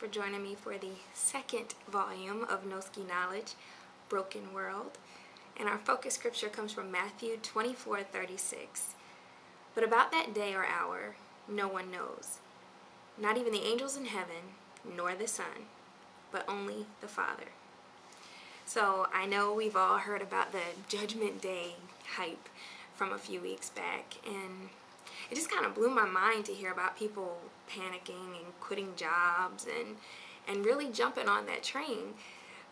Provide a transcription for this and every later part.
for joining me for the second volume of No Ski Knowledge, Broken World. And our focus scripture comes from Matthew 24:36. But about that day or hour, no one knows, not even the angels in heaven, nor the Son, but only the Father. So I know we've all heard about the Judgment Day hype from a few weeks back, and it just kind of blew my mind to hear about people panicking and quitting jobs and really jumping on that train.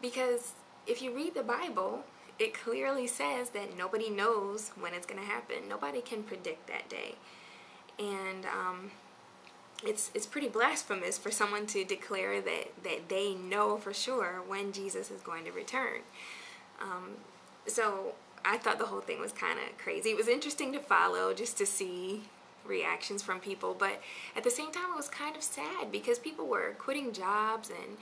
Because if you read the Bible, it clearly says that nobody knows when it's going to happen. Nobody can predict that day. And it's pretty blasphemous for someone to declare that they know for sure when Jesus is going to return. So I thought the whole thing was kind of crazy. It was interesting to follow just to see reactions from people, but at the same time it was kind of sad because people were quitting jobs and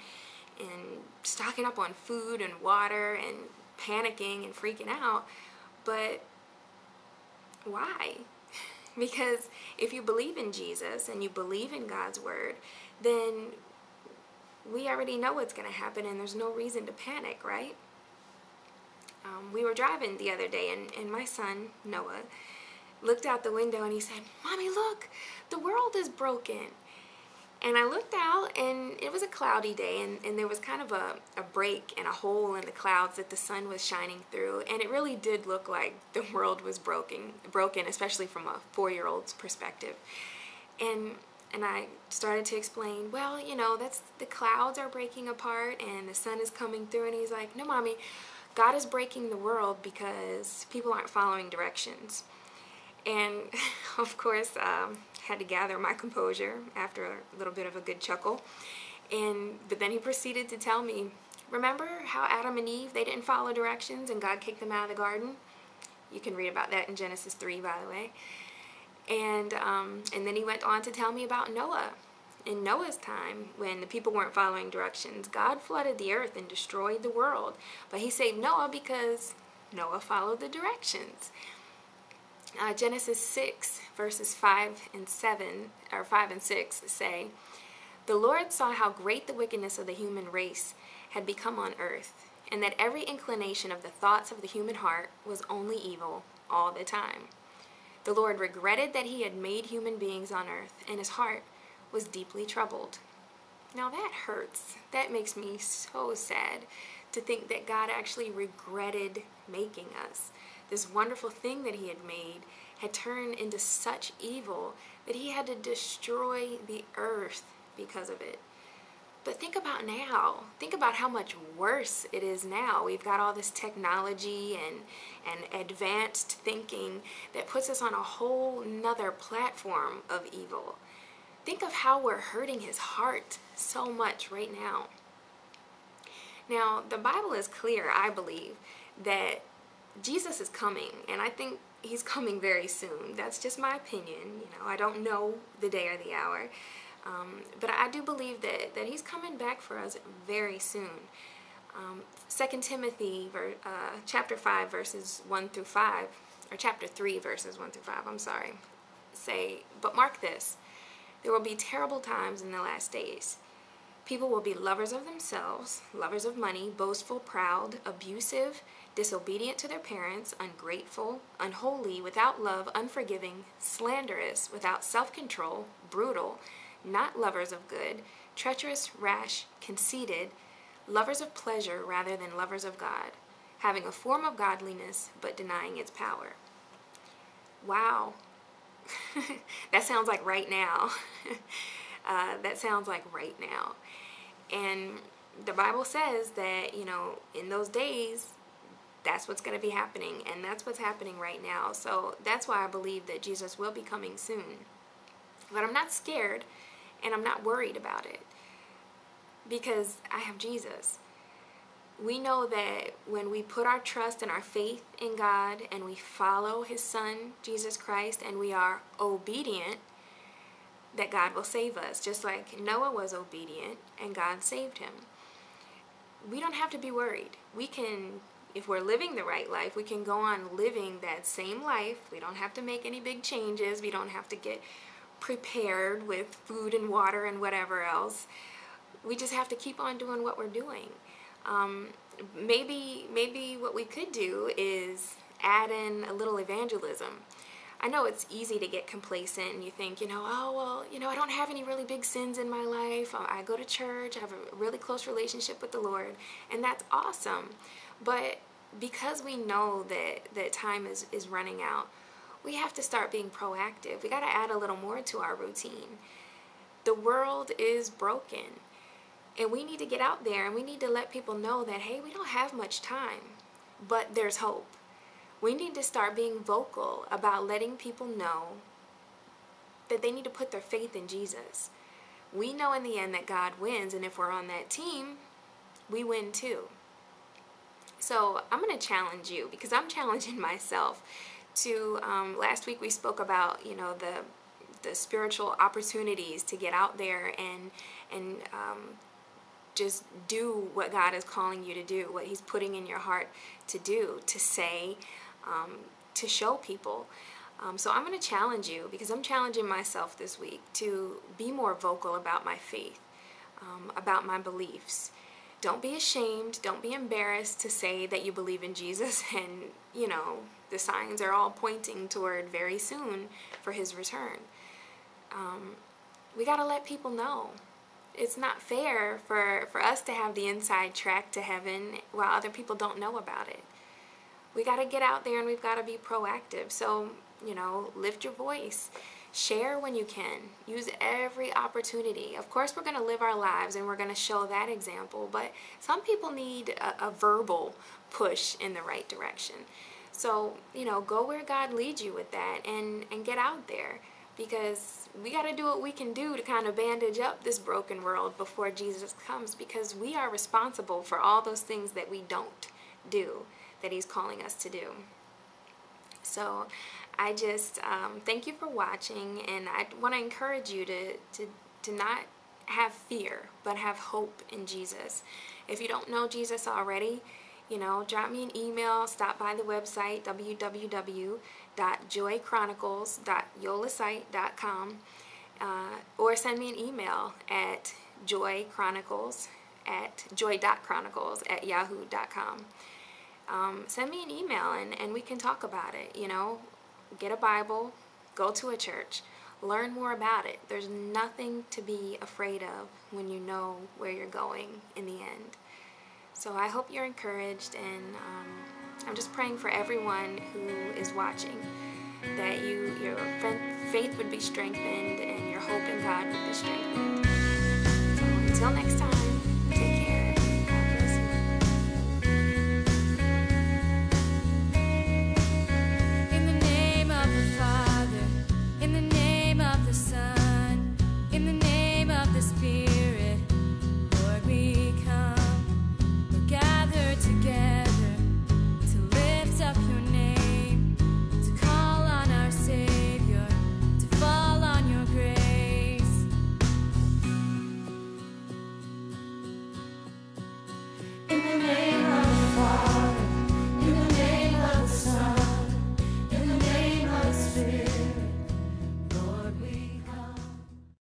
stocking up on food and water and panicking and freaking out. But why? Because if you believe in Jesus and you believe in God's word, then we already know what's going to happen and there's no reason to panic, right? We were driving the other day and my son, Noah, looked out the window and he said, "Mommy, look, the world is broken." And I looked out and it was a cloudy day and there was kind of a break and a hole in the clouds that the sun was shining through, and it really did look like the world was broken, especially from a 4-year-old's perspective. And I started to explain, well, you know, that's the clouds are breaking apart and the sun is coming through. And he's like, "No, Mommy, God is breaking the world because people aren't following directions." And of course, had to gather my composure after a little bit of a good chuckle. But then he proceeded to tell me, remember how Adam and Eve, they didn't follow directions and God kicked them out of the garden? You can read about that in Genesis 3, by the way. And then he went on to tell me about Noah. In Noah's time, when the people weren't following directions, God flooded the earth and destroyed the world. But he saved Noah because Noah followed the directions. Genesis 6 verses 5 and 6 say, "The Lord saw how great the wickedness of the human race had become on earth, and that every inclination of the thoughts of the human heart was only evil all the time. The Lord regretted that he had made human beings on earth, and his heart was deeply troubled." Now that hurts. That makes me so sad to think that God actually regretted making us. This wonderful thing that he had made had turned into such evil that he had to destroy the earth because of it. But think about now. Think about how much worse it is now. We've got all this technology and advanced thinking that puts us on a whole nother platform of evil. Think of how we're hurting his heart so much right now. Now, the Bible is clear, I believe, that Jesus is coming, and I think he's coming very soon. That's just my opinion. You know, I don't know the day or the hour, but I do believe that he's coming back for us very soon. 2 Timothy chapter 5 verses 1 through 5, or chapter 3 verses 1 through 5, I'm sorry, say, "But mark this, there will be terrible times in the last days. People will be lovers of themselves, lovers of money, boastful, proud, abusive, disobedient to their parents, ungrateful, unholy, without love, unforgiving, slanderous, without self-control, brutal, not lovers of good, treacherous, rash, conceited, lovers of pleasure rather than lovers of God, having a form of godliness but denying its power." Wow. That sounds like right now. That sounds like right now. And the Bible says that, you know, in those days, that's what's going to be happening, and that's what's happening right now. So that's why I believe that Jesus will be coming soon. But I'm not scared, and I'm not worried about it, because I have Jesus. We know that when we put our trust and our faith in God, and we follow his Son, Jesus Christ, and we are obedient, that God will save us, just like Noah was obedient and God saved him. We don't have to be worried. We can, if we're living the right life, we can go on living that same life. We don't have to make any big changes. We don't have to get prepared with food and water and whatever else. we just have to keep on doing what we're doing. Maybe what we could do is add in a little evangelism. I know it's easy to get complacent and you think, oh, well, I don't have any really big sins in my life. I go to church. I have a really close relationship with the Lord, and that's awesome. But because we know that time is running out, we have to start being proactive. We got to add a little more to our routine. The world is broken, and we need to get out there and we need to let people know that, hey, we don't have much time, but there's hope. We need to start being vocal about letting people know that they need to put their faith in Jesus. We know in the end that God wins, and if we're on that team, we win too. So I'm going to challenge you, because I'm challenging myself to, last week we spoke about, the spiritual opportunities to get out there and just do what God is calling you to do, what He's putting in your heart to do, to say, to show people. So I'm going to challenge you, because I'm challenging myself this week to be more vocal about my faith, about my beliefs. Don't be ashamed, don't be embarrassed to say that you believe in Jesus, and the signs are all pointing toward very soon for His return. We got to let people know. It's not fair for us to have the inside track to heaven while other people don't know about it. We got to get out there and we've got to be proactive. So, lift your voice. Share when you can. Use every opportunity. Of course, we're going to live our lives and we're going to show that example, but some people need a verbal push in the right direction. So, go where God leads you with that and get out there, because we got to do what we can do to kind of bandage up this broken world before Jesus comes, because we are responsible for all those things that we don't do, that He's calling us to do. So I just thank you for watching, and I want to encourage you to not have fear, but have hope in Jesus. If you don't know Jesus already, drop me an email, stop by the website, www.joychronicles.yolasite.com, or send me an email at joy.chronicles@yahoo.com. Send me an email and we can talk about it. Get a Bible, go to a church, learn more about it. There's nothing to be afraid of when you know where you're going in the end. So I hope you're encouraged, and I'm just praying for everyone who is watching, that your faith would be strengthened and your hope in God would be strengthened. So until next time, take care. God bless you. In the name of the Father, in the name of the Son, in the name of the Spirit, Lord, we come. Gathered together to lift up your name, to call on our Savior, to fall on your grace. In the name